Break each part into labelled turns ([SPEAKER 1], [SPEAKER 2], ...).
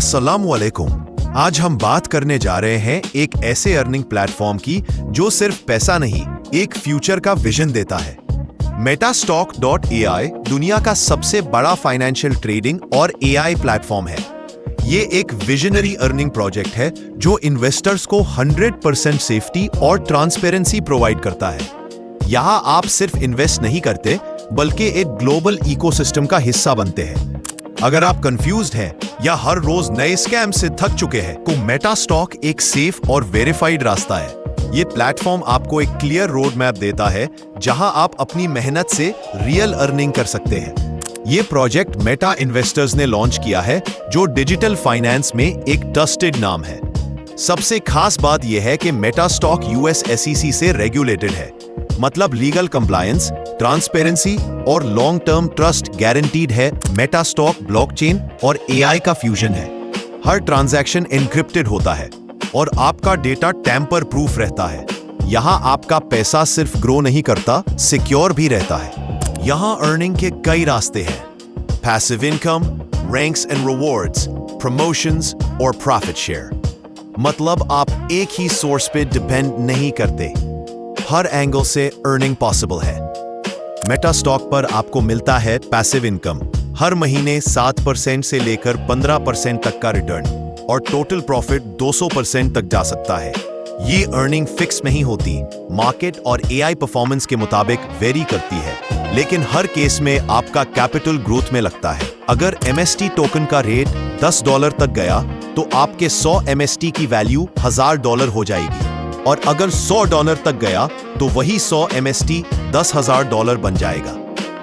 [SPEAKER 1] अस्सलामुअलैकुम। आज हम बात करने जा रहे हैं एक ऐसे अर्निंग प्लेटफॉर्म की जो सिर्फ पैसा नहीं, एक फ्यूचर का विजन देता है। Metastock.ai दुनिया का सबसे बड़ा फाइनेंशियल ट्रेडिंग और एआई प्लेटफॉर्म है। ये एक विजनरी अर्निंग प्रोजेक्ट है जो इन्वेस्टर्स को 100% सेफ्टी और ट्रांसपेरेंसी प्रोवाइड करता है। यहाँ आप सिर्फ इन्वेस्ट नहीं करते बल्कि एक ग्लोबल इकोसिस्टम का हिस्सा बनते हैं। अगर आप कंफ्यूज्ड हैं या हर रोज नए स्कैम से थक चुके हैं तो मेटास्टॉक एक सेफ और वेरीफाइड रास्ता है। ये प्लेटफॉर्म आपको एक क्लियर रोड मैप देता है जहां आप अपनी मेहनत से रियल अर्निंग कर सकते हैं। ये प्रोजेक्ट मेटा इन्वेस्टर्स ने लॉन्च किया है जो डिजिटल फाइनेंस में एक ट्रस्टेड नाम है। सबसे खास बात यह है कि मेटास्टॉक यूएस SEC से रेगुलेटेड है, मतलब लीगल कंप्लायंस, ट्रांसपेरेंसी और लॉन्ग टर्म ट्रस्ट गारंटीड है। मेटास्टॉक ब्लॉकचेन और एआई का फ्यूजन है। हर ट्रांजैक्शन एन्क्रिप्टेड होता है और आपका डेटा टैंपर प्रूफ रहता है। यहाँ आपका पैसा सिर्फ ग्रो नहीं करता, सिक्योर भी रहता है। यहाँ अर्निंग के कई रास्ते हैं: passive income, ranks and rewards, promotions और प्रॉफिट शेयर। मतलब आप एक ही सोर्स पे डिपेंड नहीं करते, हर एंगल से अर्निंग पॉसिबल है। मेटास्टॉक पर आपको मिलता है पैसिव इनकम, हर महीने 7% से लेकर 15% तक का रिटर्न, और टोटल प्रॉफिट 200% तक जा सकता है। ये अर्निंग फिक्स नहीं होती, मार्केट और एआई परफॉर्मेंस के मुताबिक वेरी करती है, लेकिन हर केस में आपका कैपिटल ग्रोथ में लगता है। अगर MST टोकन का रेट $10 तक गया तो आपके 100 MST की वैल्यू $1000 हो जाएगी, और अगर $100 तक गया तो वही 100 MST $10,000 बन जाएगा।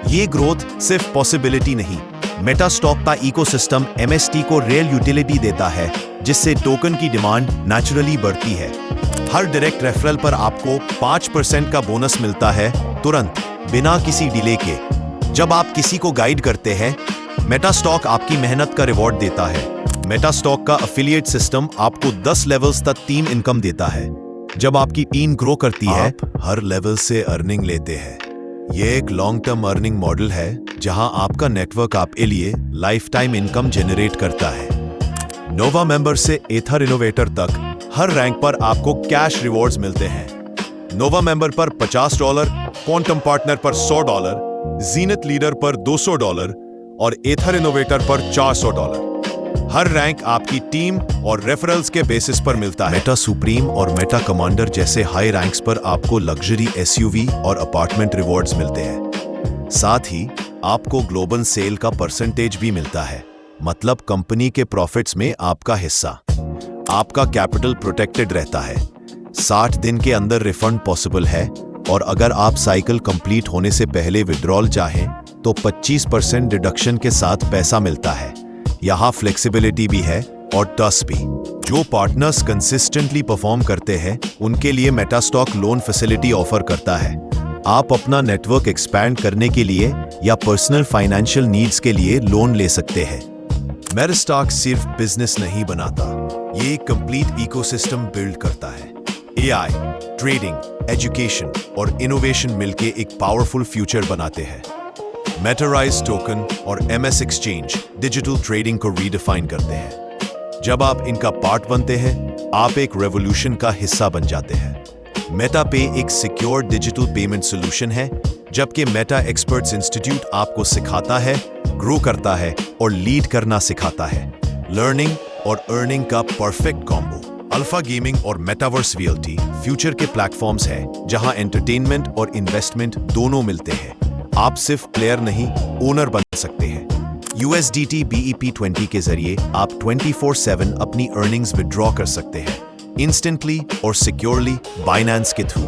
[SPEAKER 1] ये ग्रोथ सिर्फ पॉसिबिलिटी नहीं, मेटास्टॉक का इकोसिस्टम MST को रियल यूटिलिटी देता है, जिससे टोकन की डिमांड नेचुरली बढ़ती है। हर डायरेक्ट रेफरल पर आपको 5% का बोनस मिलता है, तुरंत, बिना किसी डिले के। जब आप किसी को गाइड करते हैं, मेटास्टॉक आपकी मेहनत का रिवॉर्ड देता है। मेटास्टॉक का एफिलिएट सिस्टम आपको 10 लेवल्स तक टीम इनकम देता है। जब आपकी टीम ग्रो करती है, आप हर लेवल से अर्निंग लेते हैं। यह एक लॉन्ग टर्म अर्निंग मॉडल है जहां आपका नेटवर्क आपके लिए लाइफ टाइम इनकम जनरेट करता है। नोवा मेंबर से एथर इनोवेटर तक हर रैंक पर आपको कैश रिवॉर्ड्स मिलते हैं। नोवा मेंबर पर $50, क्वांटम पार्टनर पर $100, जीनत लीडर पर $200 और एथर इनोवेटर पर $400। हर रैंक आपकी टीम और रेफरल्स के बेसिस पर मिलता है। मेटा सुप्रीम और मेटा कमांडर जैसे हाई रैंक्स पर आपको लग्जरी SUV और अपार्टमेंट रिवॉर्ड्स मिलते हैं। साथ ही आपको ग्लोबल सेल का परसेंटेज भी मिलता है, मतलब कंपनी के प्रॉफिट्स में आपका हिस्सा। आपका कैपिटल प्रोटेक्टेड रहता है, 60 दिन के अंदर रिफंड पॉसिबल है, और अगर आप साइकिल कंप्लीट होने से पहले विड्रॉल चाहें तो 25% डिडक्शन के साथ पैसा मिलता है। यहाँ फ्लेक्सिबिलिटी भी है और ट्रस्ट भी। जो पार्टनर्स कंसिस्टेंटली परफॉर्म करते हैं उनके लिए मेटास्टॉक लोन फैसिलिटी ऑफर करता है। आप अपना नेटवर्क एक्सपैंड करने के लिए या पर्सनल फाइनेंशियल नीड्स के लिए लोन ले सकते हैं। मेटास्टॉक सिर्फ बिजनेस नहीं बनाता, ये एक कंप्लीट इकोसिस्टम बिल्ड करता है। एआई, ट्रेडिंग, एजुकेशन और इनोवेशन मिलकर एक पावरफुल फ्यूचर बनाते हैं। मेटाराइज टोकन और MS एक्सचेंज डिजिटल ट्रेडिंग को रीडिफाइन करते हैं। जब आप इनका पार्ट बनते हैं, आप एक रेवोल्यूशन का हिस्सा बन जाते हैं। मेटा पे एक सिक्योर डिजिटल पेमेंट सॉल्यूशन है, जबकि मेटा एक्सपर्ट्स इंस्टीट्यूट आपको सिखाता है, ग्रो करता है और लीड करना सिखाता है। लर्निंग और अर्निंग का परफेक्ट कॉम्बो। अल्फा गेमिंग और मेटावर्स रियलिटी फ्यूचर के प्लेटफॉर्म्स हैं जहां एंटरटेनमेंट और इन्वेस्टमेंट दोनों मिलते हैं। आप सिर्फ प्लेयर नहीं, ओनर बन सकते हैं। USDT BEP20 के जरिए आप 24/7 अपनी अर्निंग्स विड्रॉ कर सकते हैं, इंस्टेंटली और सिक्योरली बाइनेंस के थ्रू।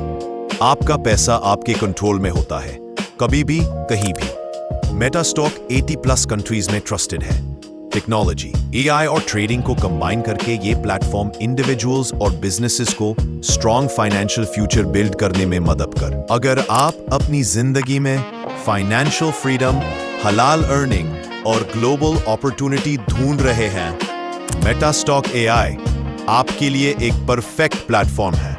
[SPEAKER 1] आपका पैसा आपके कंट्रोल में होता है, कभी भी, कहीं भी। मेटास्टॉक 80+ कंट्रीज में ट्रस्टेड है। टेक्नोलॉजी, AI और ट्रेडिंग को कंबाइन करके ये प्लेटफॉर्म इंडिविजुअल्स और बिजनेसेस को स्ट्रॉन्ग फाइनेंशियल फ्यूचर बिल्ड करने में मदद कर। अगर आप अपनी जिंदगी में फाइनेंशियल फ्रीडम, हलाल अर्निंग और ग्लोबल अपॉर्चुनिटी ढूंढ रहे हैं, मेटास्टॉक AI आपके लिए एक परफेक्ट प्लेटफॉर्म है।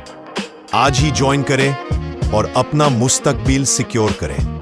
[SPEAKER 1] आज ही ज्वाइन करें और अपना मुस्तकबिल सिक्योर करें।